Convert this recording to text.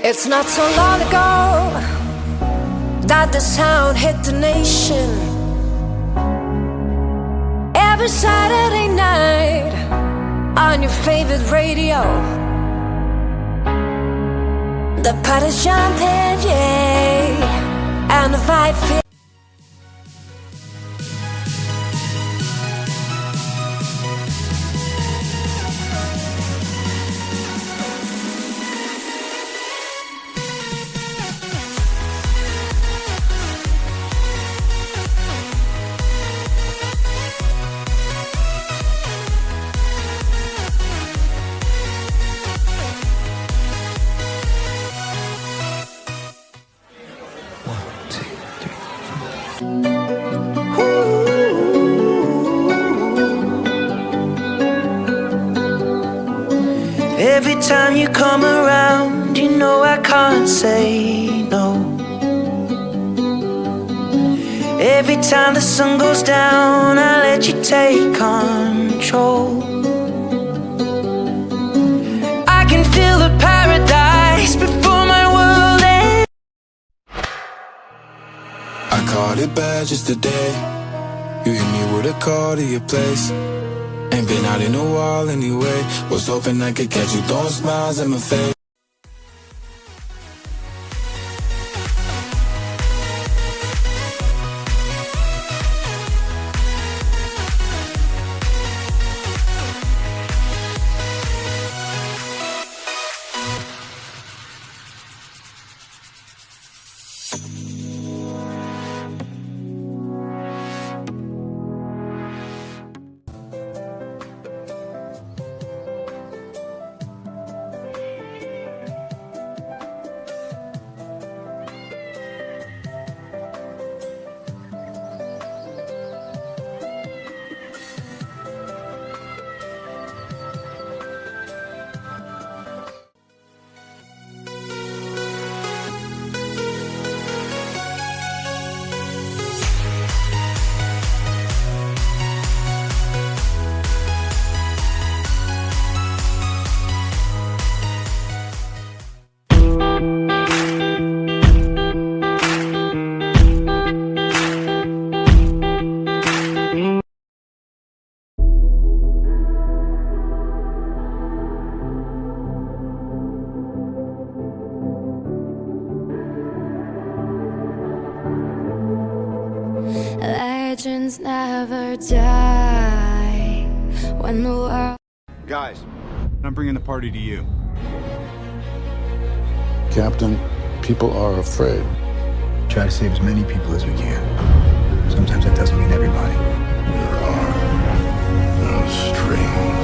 It's not so long ago that the sound hit the nation. Every Saturday night on your favorite radio, the party's jumping, yeah, and the vibe feels. Every time you come around, you know I can't say no. Every time the sun goes down, I let you take control. I can feel the paradise before my world ends. I caught it bad just today. You hit me with a call to your place. Ain't been out in a while anyway. Was hoping I could catch you throwing smiles in my face. Legends never die when the world. Guys, I'm bringing the party to you. Captain, people are afraid. Try to save as many people as we can. Sometimes that doesn't mean everybody. There are no strings